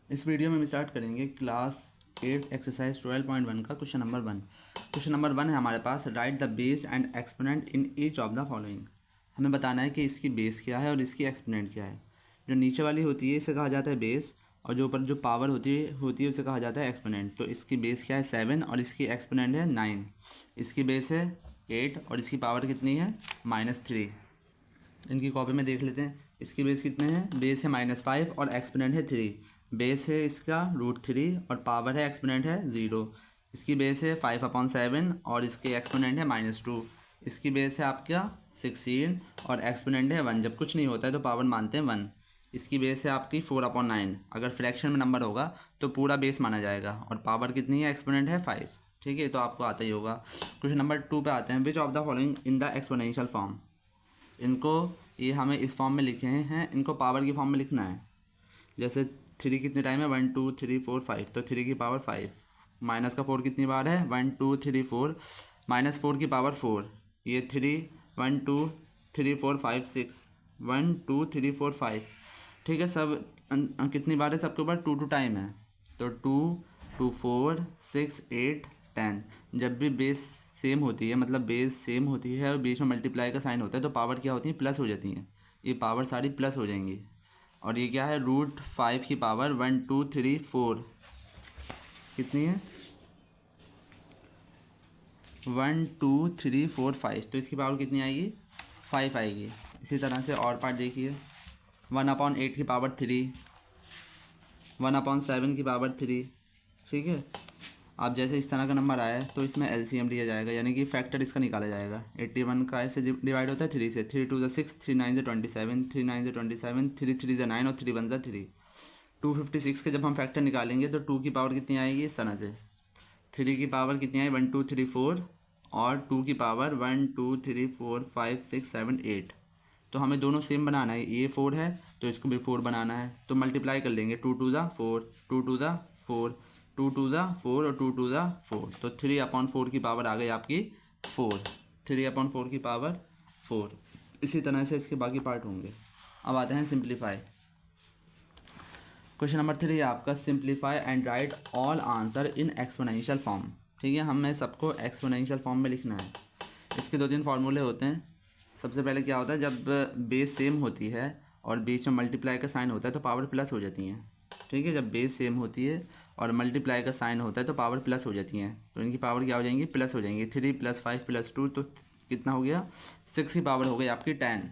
इस वीडियो में हम स्टार्ट करेंगे क्लास 8 एक्सरसाइज 12.1 का क्वेश्चन नंबर 1। क्वेश्चन नंबर 1 है हमारे पास, write the base and exponent in each of the following. हमें बताना है कि इसकी बेस क्या है और इसकी एक्सपोनेंट क्या है। जो नीचे वाली होती है इसे कहा जाता है बेस, और जो ऊपर जो पावर होती है उसे कहा जाता है एक्सपोनेंट। तो इसकी बेस क्या है 7 और इसकी एक्सपोनेंट है 9। इसकी बेस है 8 और इसकी पावर कितनी है -3। इनकी कॉपी में देख लेते हैं। इसकी बेस कितने हैं, बेस है -5 और एक्सपोनेंट है 3। बेस है इसका √3 और पावर है एक्सपोनेंट है 0। इसकी बेस है 5/7 और इसके एक्सपोनेंट है -2। इसकी बेस है आपका 16 और एक्सपोनेंट है 1। जब कुछ नहीं होता है तो पावर मानते हैं 1। इसकी बेस है आपकी 4/9। अगर फ्रैक्शन में नंबर होगा तो पूरा बेस माना जाएगा, और पावर कितनी है, एक्सपोनेंट है 5। ठीक है, तो आपको आता ही होगा। क्वेश्चन नंबर 2 पे आते हैं, which of the following in the exponential form. इनको ये हमें इस फॉर्म में लिखे हैं, इनको पावर की फॉर्म में लिखना है। जैसे 3 कितने टाइम है, 1 2 3 4 5, तो 3 की पावर 5। माइनस का 4 कितनी बार है, 1 2 3 4, -4 की पावर 4। ये 3 1 2 3 4 5 6, 1 2 3 4 5। ठीक है, सब कितनी बार है, सबके ऊपर 2 टाइम है। तो 2 2 4 6 8 10। जब भी बेस सेम होती है, मतलब बेस सेम होती है और बीच में मल्टीप्लाई का साइन होता है, तो पावर क्या होती है, प्लस हो जाती हैं। ये पावर सारी प्लस हो जाएंगी। और ये क्या है, √5 की पावर 1 2 3 4 कितनी है, 1 2 3 4 5। तो इसकी पावर कितनी आएगी, 5 आएगी। इसी तरह से और पार्ट देखिए, 1/8 की पावर 3, 1/7 की पावर 3। ठीक है, अब जैसे इस तरह का नंबर आया है तो इसमें एलसीएम लिया जाएगा, यानी कि फैक्टर इसका निकाला जाएगा। 81 का ऐसे डिवाइड होता है 3 से, 3 2 6, 3 9 27, 3 9 27, 3 3 9 और 3 1 3। 256 के जब हम फैक्टर निकालेंगे तो 2 की पावर कितनी आएगी, इस तरह से। 3 की पावर कितनी आई, 1 2 3 4, और 2 की पावर 1 2 3 4 5 6 7 8। तो हमें दोनों सेम बनाना है, ये 4 है तो इसको भी 4 बनाना है। तो मल्टीप्लाई कर लेंगे, 2 2 4, 2 2 4, 2 2 4 और 2 2 4। तो 3/4 की पावर आ गई आपकी 4। 3/4 की पावर 4। इसी तरह से इसके बाकी पार्ट होंगे। अब आते हैं सिंप्लीफाई। क्वेश्चन नंबर 3 है आपका, simplify and right all answer in exponential form. ठीक है, हमें सबको एक्सपोनेंशियल फॉर्म में लिखना है। इसके 2-3 फार्मूले होते हैं। सबसे पहले क्या होता है, जब बेस सेम होती है और बीच में मल्टीप्लाई का साइन होता है तो पावर प्लस हो जाती हैं। ठीक है, जब बेस सेम होती है और मल्टीप्लाई का साइन होता है तो पावर प्लस हो जाती हैं। तो इनकी पावर क्या हो जाएंगी, प्लस हो जाएंगी। 3 + 5 + 2 तो कितना हो गया, 6 की पावर हो गई आपकी 10।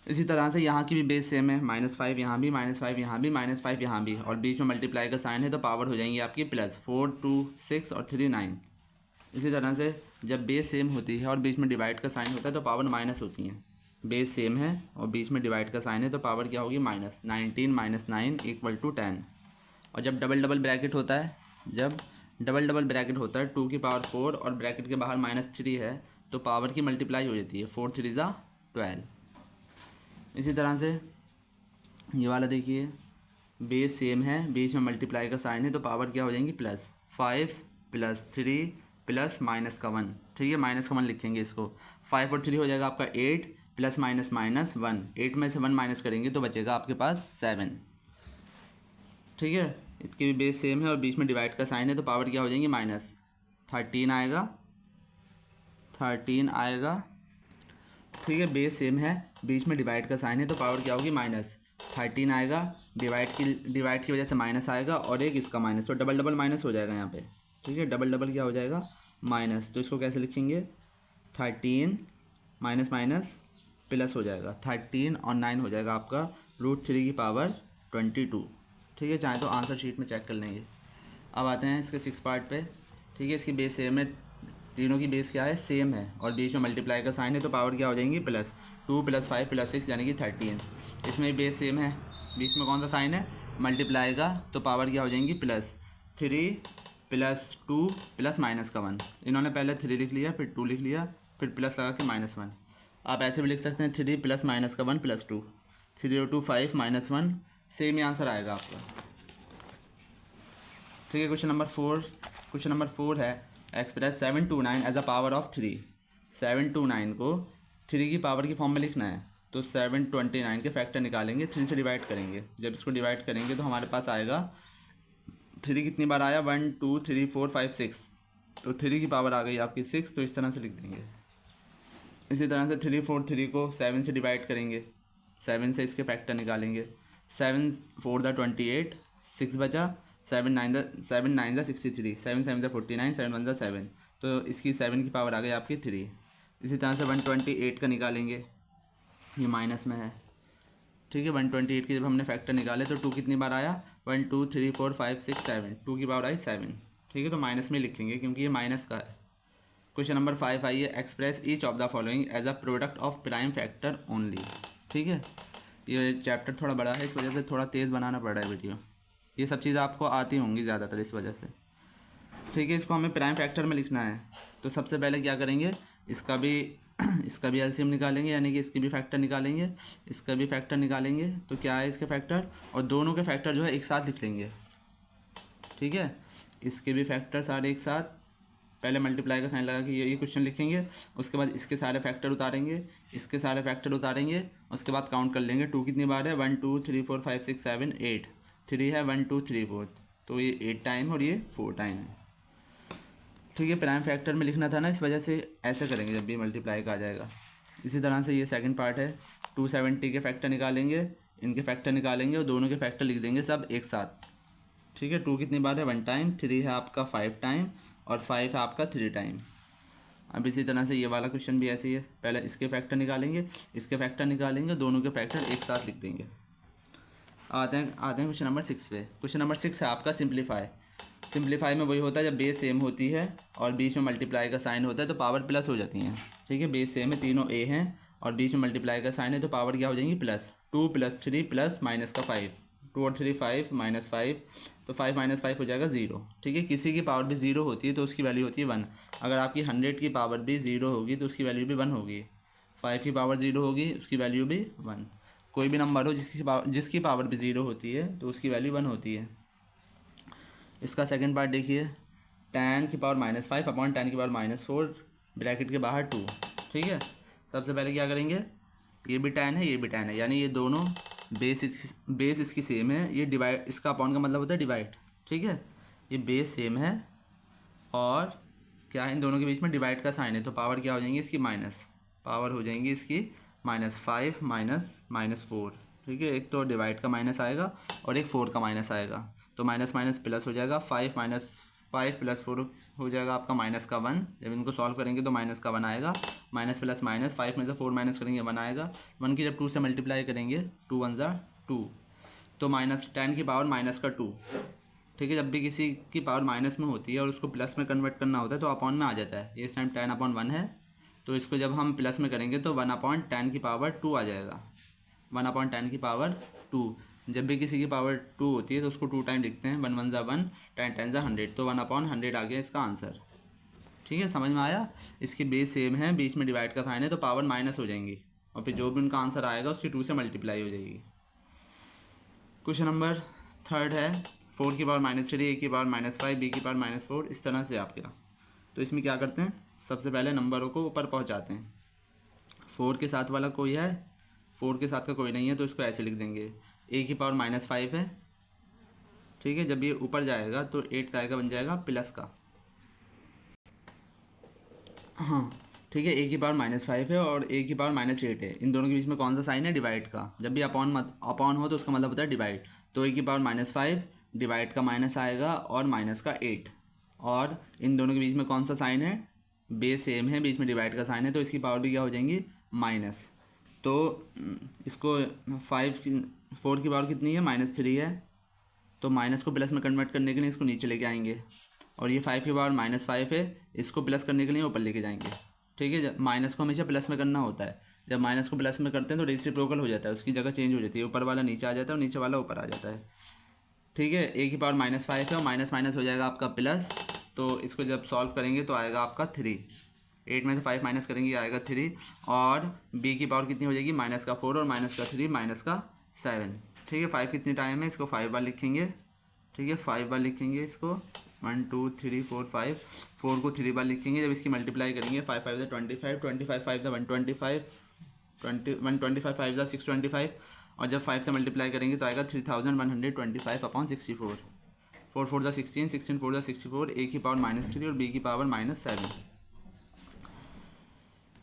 इसी तरह से यहाँ की भी बेस सेम है, -5 यहाँ भी, -5 यहाँ भी, -5 यहाँ भी, और बीच में मल्टीप्लाई का साइन है तो पावर हो जाएंगी आपकी प्लस। 4 2 6 और 3 9। इसी तरह से जब बेस सेम होती है और बीच में डिवाइड का साइन होता है तो पावर माइनस होती हैं। बेस सेम है और बीच में डिवाइड का साइन है तो पावर क्या होगी, -19 - 9 = 10। और जब डबल डबल ब्रैकेट होता है, जब डबल डबल ब्रैकेट होता है 2 की पावर 4 और ब्रैकेट के बाहर -3 है तो पावर की मल्टीप्लाई हो जाती है। 4 3 12। इसी तरह से ये वाला देखिए, बेस सेम है, बीच में मल्टीप्लाई का साइन है तो पावर क्या हो जाएंगी, प्लस। 5 + 3 प्लस -1। ठीक है, -1 लिखेंगे इसको। 5 और 3 हो जाएगा आपका 8 प्लस -1। 8 में से 1 माइनस करेंगे तो बचेगा आपके पास 7। ठीक है, इसकी भी बेस सेम है और बीच में डिवाइड का साइन है तो पावर क्या हो जाएंगी, -13 आएगा। 13 आएगा। ठीक है, बेस सेम है, बीच में डिवाइड का साइन है तो पावर क्या होगी, -13 आएगा। डिवाइड की वजह से माइनस आएगा और एक इसका माइनस, तो डबल डबल माइनस हो जाएगा यहाँ पे। ठीक है, डबल डबल क्या हो जाएगा, माइनस। तो इसको कैसे लिखेंगे, 13 माइनस माइनस प्लस हो जाएगा। 13 और 9 हो जाएगा आपका √3 की पावर 22। ठीक है, चाहे तो आंसर शीट में चेक कर लेंगे। अब आते हैं इसके 6 पार्ट पे। ठीक है, इसकी बेस सेम है, तीनों की बेस क्या है, सेम है, और बीच में मल्टीप्लाई का साइन है तो पावर क्या हो जाएंगी, प्लस। 2 + 5 + 6 यानी कि 13। इसमें भी बेस सेम है, बीच में कौन सा साइन है, मल्टीप्लाई का, तो पावर क्या हो जाएंगी, प्लस। 3 + 2 प्लस -1। इन्होंने पहले 3 लिख लिया, फिर 2 लिख लिया, फिर प्लस लगा के -1। आप ऐसे भी लिख सकते हैं, 3 + -1 + 2, 3 2 5 -1। सेम ही आंसर आएगा आपका। ठीक है, क्वेश्चन नंबर 4 है, express 7 2 9 as a power of 3। 7 2 9 को 3 की पावर की फॉर्म में लिखना है। तो 729 के फैक्टर निकालेंगे, 3 से डिवाइड करेंगे। जब इसको डिवाइड करेंगे तो हमारे पास आएगा 3 कितनी बार आया, 1 2 3 4 5 6, तो 3 की पावर आ गई आपकी 6, तो इस तरह से लिख देंगे। इसी तरह से 3 4 3 को 7 से डिवाइड करेंगे, 7 से इसके फैक्टर निकालेंगे। 7 4 28, 6 बचा, 7 9 63, 7 7 49, 7 1 7, तो इसकी 7 की पावर आ गई आपकी 3। इसी तरह से 128 का निकालेंगे, ये माइनस में है, ठीक है। 128 के जब हमने फैक्टर निकाले तो 2 कितनी बार आया, 1 2 3 4 5 6 7, 2 की पावर आई 7, ठीक है। तो माइनस में लिखेंगे क्योंकि ये माइनस का है। क्वेश्चन नंबर 5 आइए, express each of the following as a product of prime factor only, ठीक है। ये चैप्टर थोड़ा बड़ा है, इस वजह से थोड़ा तेज़ बनाना पड़ रहा है वीडियो। ये सब चीज़ें आपको आती होंगी ज़्यादातर इस वजह से, ठीक है। इसको हमें प्राइम फैक्टर में लिखना है, तो सबसे पहले क्या करेंगे, इसका भी एलसीएम निकालेंगे, यानी कि इसकी भी फैक्टर निकालेंगे, इसका भी फैक्टर निकालेंगे। तो क्या है इसके फैक्टर, और दोनों के फैक्टर जो है एक साथ लिख लेंगे, ठीक है। इसके भी फैक्टर सारे एक साथ, पहले मल्टीप्लाई का साइन लगा कि ये क्वेश्चन लिखेंगे, उसके बाद इसके सारे फैक्टर उतारेंगे, इसके सारे फैक्टर उतारेंगे, उसके बाद काउंट कर लेंगे 2 कितनी बार है, 1 2 3 4 5 6 7 8, 3 है 1 2 3 4, तो ये 8 टाइम और ये 4 टाइम है, ठीक है। प्राइम फैक्टर में लिखना था ना, इस वजह से ऐसे करेंगे जब भी मल्टीप्लाई का आ जाएगा। इसी तरह से ये सेकंड पार्ट है, 270 के फैक्टर निकालेंगे, इनके फैक्टर निकालेंगे और दोनों के फैक्टर लिख देंगे सब एक साथ, ठीक है। 2 कितनी बार है, 1 टाइम, 3 है आपका 5 टाइम और 5 है आपका 3 टाइम। अब इसी तरह से ये वाला क्वेश्चन भी ऐसे ही है, पहले इसके फैक्टर निकालेंगे, इसके फैक्टर निकालेंगे, दोनों के फैक्टर एक साथ लिख देंगे। आते हैं क्वेश्चन नंबर 6 पे। क्वेश्चन नंबर 6 है आपका सिंप्लीफाई। सिंप्लीफाई में वही होता है जब बेस सेम होती है और बीच में मल्टीप्लाई का साइन होता है तो पावर प्लस हो जाती हैं, ठीक है। बेस सेम है, तीनों ए हैं और बीच में मल्टीप्लाई का साइन है तो पावर क्या हो जाएंगी प्लस। 2 + 3 प्लस माइनस का 5, 2 और 3 5 माइनस 5, तो 5 माइनस 5 हो जाएगा 0, ठीक है। किसी की पावर भी 0 होती है तो उसकी वैल्यू होती है 1। अगर आपकी 100 की पावर भी 0 होगी तो उसकी वैल्यू भी 1 होगी। 5 की पावर 0 होगी, उसकी वैल्यू भी 1। कोई भी नंबर हो जिसकी पावर भी 0 होती है तो उसकी वैल्यू 1 होती है। इसका सेकंड पार्ट देखिए, tan की पावर -5 अपॉन tan की पावर -4 ब्रैकेट के बाहर 2, ठीक है। सबसे पहले क्या करेंगे, ये भी tan है, ये भी tan है, यानी ये दोनों बेस इसकी सेम है। ये डिवाइड, इसका अपॉन का मतलब होता है डिवाइड, ठीक है। ये बेस सेम है और क्या है, इन दोनों के बीच में डिवाइड का साइन है तो पावर क्या हो जाएंगी इसकी माइनस, पावर हो जाएंगी इसकी -5 माइनस 4, ठीक है। एक तो डिवाइड का माइनस आएगा और एक 4 का माइनस आएगा, तो माइनस माइनस प्लस हो जाएगा। 5 + 4 हो जाएगा आपका माइनस का 1। जब इनको सॉल्व करेंगे तो माइनस का 1 आएगा, माइनस प्लस माइनस, 5 में से 4 माइनस करेंगे 1 आएगा। 1 की जब 2 से मल्टीप्लाई करेंगे 2 1 ज़ा 2, तो -tan की पावर माइनस का 2, ठीक है। जब भी किसी की पावर माइनस में होती है और उसको प्लस में कन्वर्ट करना होता है तो अपॉन में आ जाता है। ये इस टाइम tan/1 है, तो इसको जब हम प्लस में करेंगे तो 1/tan की पावर 2 आ जाएगा, 1/tan की पावर 2। जब भी किसी की पावर 2 होती है तो उसको 2 टाइम लिखते हैं, 1 1 ज़ा 1, 10 10 ज़ा 100, तो 1/100 आ गया इसका आंसर, ठीक है। समझ में आया। इसकी बेस सेम है, बीच में डिवाइड का साइन है तो पावर माइनस हो जाएंगी और फिर जो भी उनका आंसर आएगा उसकी 2 से मल्टीप्लाई हो जाएगी। क्वेश्चन नंबर 3 है, 4 की पावर -3, a की पावर -5, b की पावर -4, इस तरह से आपका। तो इसमें क्या करते हैं, सबसे पहले नंबरों को ऊपर पहुंचाते हैं। 4 के साथ वाला कोई है, 4 के साथ का कोई नहीं है तो इसको ऐसे लिख देंगे, a की पावर -5 है, ठीक है। जब ये ऊपर जाएगा तो 8 का आएगा, बन जाएगा प्लस का, हाँ, ठीक है। a की पावर -5 है और a की पावर -8 है, इन दोनों के बीच में कौन सा साइन है, डिवाइड का। जब भी अपॉन हो तो उसका मतलब होता है डिवाइड, तो a की पावर -5 डिवाइड का माइनस आएगा और माइनस का 8, और इन दोनों के बीच में कौन सा साइन है, बेस सेम है, बीच में डिवाइड का साइन है, तो इसकी पावर भी क्या हो जाएंगी माइनस। तो इसको 4 की पावर कितनी है, -3 है, तो माइनस को प्लस में कन्वर्ट करने के लिए इसको नीचे लेके आएंगे, और ये 5 की पावर -5 है, इसको प्लस करने के लिए ऊपर लेके जाएंगे, ठीक है। जब माइनस को हमेशा प्लस में करना होता है, जब माइनस को प्लस में करते हैं तो रेसिप्रोकल हो जाता है, उसकी जगह चेंज हो जाती है, ऊपर वाला नीचे आ जाता है और नीचे वाला ऊपर आ जाता है, ठीक है। a की पावर -5 है और माइनस माइनस हो जाएगा आपका प्लस, तो इसको जब सॉल्व करेंगे तो आएगा आपका 3, 8 में से 5 माइनस करेंगे आएगा 3, और b की पावर कितनी हो जाएगी, -4 और -3 -7, ठीक है। 5 कितनी टाइम है, इसको 5 बार लिखेंगे, ठीक है, 5 बार लिखेंगे इसको, 1 2 3 4 5, 4 को 3 बार लिखेंगे। जब इसकी मल्टीप्लाई करेंगे 5 5 = 25, 25 5 = 125, 125 5 ज़ा 625, और जब 5 से मल्टीप्लाई करेंगे तो आएगा 3125 अपॉन 64। 4 4 ज़ा 16, 16 4 ज़ा 64, ए की पावर -3 और बी की पावर -7।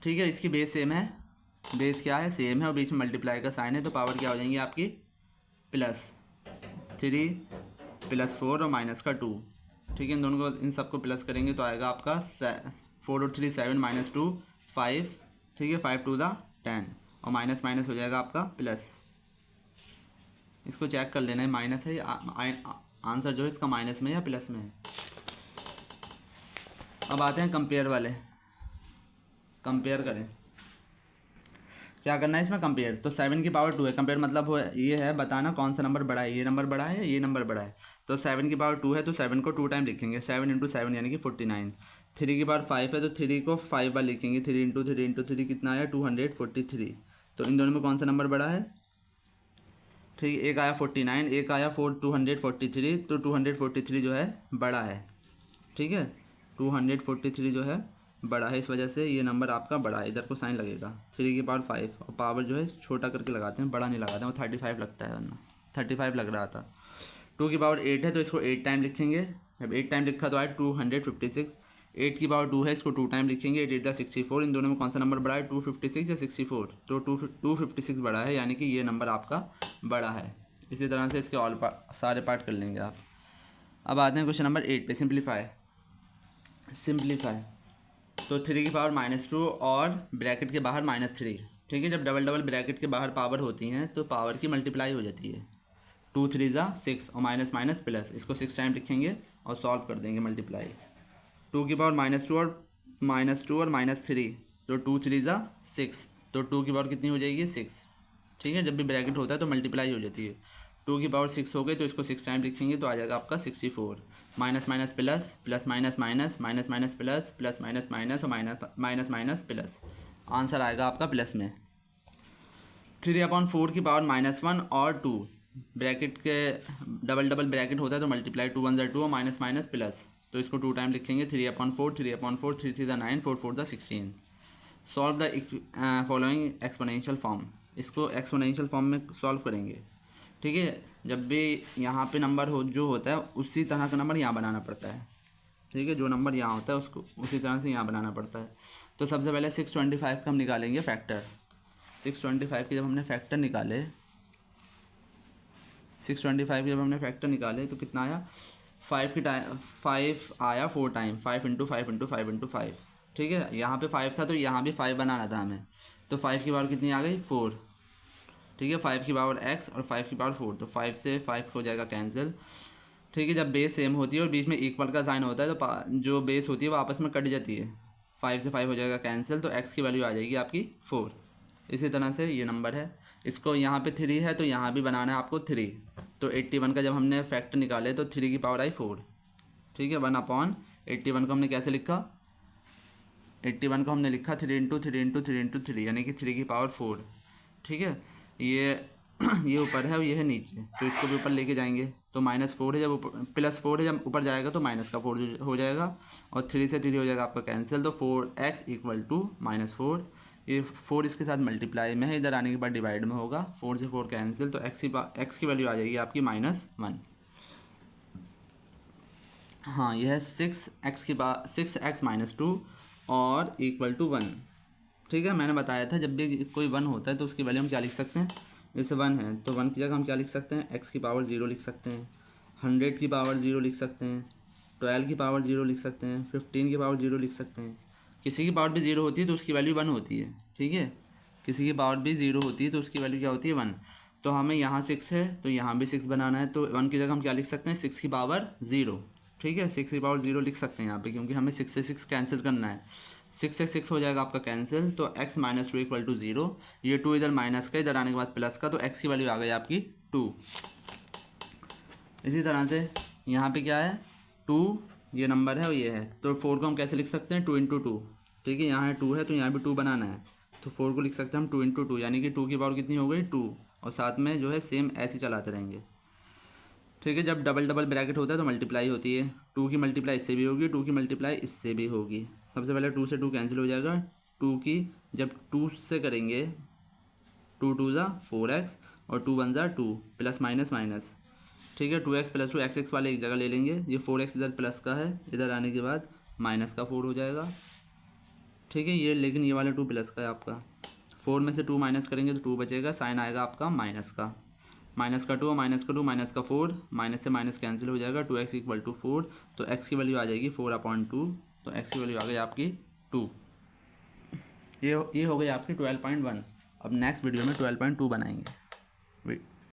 ठीक है, इसकी बेस सेम है, बेस क्या है, सेम है, और बीच में मल्टीप्लाई का साइन है, तो पावर क्या हो जाएंगी आपकी +3 +4 और माइनस का 2। ठीक है, इन दोनों को, इन सबको प्लस करेंगे तो आएगा आपका 4 और 3 7 -2 5। ठीक है, 5 2 ज़ा 10, और माइनस माइनस हो जाएगा आपका प्लस। इसको चेक कर लेना है माइनस है, आंसर जो है इसका माइनस में या प्लस में है। अब आते हैं कंपेयर वाले, कंपेयर करें, क्या करना है इसमें कंपेयर। तो 7 की पावर 2 है, कंपेयर मतलब हो ये है बताना कौन सा नंबर बड़ा है, ये नंबर बड़ा है या ये नंबर बड़ा है। तो 7 की पावर 2 है तो 7 को 2 टाइम लिखेंगे, 7 × 7 यानी कि 49। 3 की पावर 5 है तो 3 को 5 बार लिखेंगे, 3 × 3 × 3 कितना आया 243। तो इन दोनों में कौन सा नंबर बड़ा है, ठीक, एक आया 49, एक आया 243, तो 243 जो है बड़ा है। ठीक है, 243 जो है बड़ा है, इस वजह से ये नंबर आपका बड़ा है, इधर को साइन लगेगा। 3 की पावर 5, और पावर जो है छोटा करके लगाते हैं, बड़ा नहीं लगाते हैं, वो 35 लगता है, वरना 35 लग रहा था। 2 की पावर 8 है तो इसको 8 टाइम लिखेंगे, जब 8 टाइम लिखा तो आया 256। 8 की पावर 2 है, इसको 2 टाइम लिखेंगे, 8 8 64। इन दोनों में कौन सा नंबर बड़ा है, 256 या 64, तो 256 बड़ा है, यानी कि ये नंबर आपका बड़ा है। इसी तरह से इसके सारे पार्ट कर लेंगे आप। अब आते हैं क्वेश्चन नंबर 8 पे, सिंप्लीफाई। तो 3 की पावर -2 और ब्रैकेट के बाहर -3। ठीक है, जब डबल डबल ब्रैकेट के बाहर पावर होती हैं तो पावर की मल्टीप्लाई हो जाती है। 2 3 ज़ा 6, और माइनस माइनस प्लस, इसको 6 टाइम लिखेंगे और सॉल्व कर देंगे मल्टीप्लाई। 2 की पावर -2 और -3, तो 2 3 ज़ा 6, तो 2 की पावर कितनी हो जाएगी 6। ठीक है, जब भी ब्रैकेट होता है तो मल्टीप्लाई हो जाती है। 2 की पावर 6 हो गई तो इसको 6 टाइम लिखेंगे तो आ जाएगा आपका 64। Minus minus plus, plus minus minus, minus minus plus, plus minus minus, और माइनस माइनस प्लस, आंसर आएगा आपका प्लस में। 3/4 की पावर -1 और 2, ब्रैकेट के डबल डबल ब्रैकेट होता है तो मल्टीप्लाई, 2 1 ज़ा 2 और माइनस माइनस प्लस, तो इसको 2 टाइम लिखेंगे। 3/4, 3/4, 3 3 ज़ा 9, 4 4 ज़ा 16। Solve the following exponential form, इसको एक्सपोनेंशियल फॉर्म में सॉल्व करेंगे। ठीक है, जब भी यहाँ पे नंबर जो होता है उसी तरह का नंबर यहाँ बनाना पड़ता है। ठीक है, जो नंबर यहाँ होता है उसको उसी तरह से यहाँ बनाना पड़ता है। तो सबसे पहले 625 का हम निकालेंगे फैक्टर। 625 के जब हमने फैक्टर निकाले, 625 के जब हमने फैक्टर निकाले तो कितना आया, 5 आया 4 टाइम, 5 × 5 × 5 × 5। ठीक है, यहाँ पे 5 था तो यहाँ भी 5 बनाना था हमें, तो 5 की पावर कितनी आ गई 4। ठीक है, 5 की पावर x और 5 की पावर 4, तो 5 से 5 हो जाएगा कैंसिल। ठीक है, जब बेस सेम होती है और बीच में इक्वल का साइन होता है तो जो बेस होती है वो आपस में कट जाती है, 5 से 5 हो जाएगा कैंसिल, तो x की वैल्यू आ जाएगी आपकी 4। इसी तरह से ये नंबर है, इसको यहाँ पे 3 है तो यहाँ भी बनाना है आपको 3। तो 81 का जब हमने फैक्टर निकाले तो 3 की पावर आई 4। ठीक है, 1/81 को हमने कैसे लिखा, 81 को हमने लिखा 3 × 3 × 3 × 3, यानी कि 3 की पावर 4। ठीक है, ये ऊपर है और ये है नीचे, तो इसको भी ऊपर लेके जाएंगे तो -4 है, जब +4 है जब ऊपर जाएगा तो माइनस का 4 हो जाएगा, और 3 से 3 हो जाएगा आपका कैंसिल, तो 4x = -4। ये 4 इसके साथ मल्टीप्लाई में है, इधर आने के बाद डिवाइड में होगा, 4 से 4 कैंसिल, तो x की वैल्यू आ जाएगी आपकी -1। हाँ, यह है 6x - 2 और =1। ठीक है, मैंने बताया था जब भी कोई 1 होता है तो उसकी वैल्यू हम क्या लिख सकते हैं, जैसे 1 है तो 1 की जगह हम क्या लिख सकते हैं, x की पावर 0 लिख सकते हैं, 100 की पावर 0 लिख सकते हैं, 12 की पावर 0 लिख सकते हैं, 15 की पावर 0 लिख सकते हैं। किसी की पावर भी 0 होती है तो उसकी वैल्यू 1 होती है। ठीक है, किसी की पावर भी 0 होती है तो उसकी वैल्यू क्या होती है 1। तो हमें यहाँ 6 है तो यहाँ भी 6 बनाना है, तो 1 की जगह हम क्या लिख सकते हैं, 6 की पावर 0। ठीक है, 6 की पावर 0 लिख सकते हैं यहाँ पे, क्योंकि हमें 6 से 6 कैंसिल करना है, 6 से 6 हो जाएगा आपका कैंसिल, तो x - 2 = 0। ये 2 इधर माइनस का, इधर आने के बाद प्लस का, तो x की वैल्यू आ गई आपकी 2। इसी तरह से यहाँ पे क्या है 2, ये नंबर है और ये है, तो 4 को हम कैसे लिख सकते हैं, 2 × 2। ठीक है, यहाँ है 2 है तो यहाँ भी 2 बनाना है, तो 4 को लिख सकते हैं हम 2 × 2, यानी कि 2 की पावर कितनी हो गई 2, और साथ में जो है सेम ऐसे चलाते रहेंगे। ठीक है, जब डबल डबल ब्रैकेट होता है तो मल्टीप्लाई होती है, 2 की मल्टीप्लाई इससे भी होगी, 2 की मल्टीप्लाई इससे भी होगी। सबसे पहले 2 से 2 कैंसिल हो जाएगा, 2 की जब 2 से करेंगे 2 2 ज़ा 4x और 2 1 ज़ा 2 प्लस माइनस माइनस, ठीक है। 2x प्लस 2 x वाले एक जगह ले लेंगे, ये 4x इधर प्लस का है, इधर आने के बाद माइनस का 4 हो जाएगा, ठीक है। ये लेकिन ये वाला 2 प्लस का है आपका, 4 में से 2 माइनस करेंगे तो 2 बचेगा, साइन आएगा आपका माइनस का, माइनस का 2 और माइनस का 2 माइनस का 4, माइनस से माइनस कैंसिल हो जाएगा, 2x इक्वल टू 4, तो x की वैल्यू आ जाएगी 4/2, तो x की वैल्यू आ गई आपकी 2। ये हो गई आपकी 12.1। अब नेक्स्ट वीडियो में 12.2 बनाएंगे।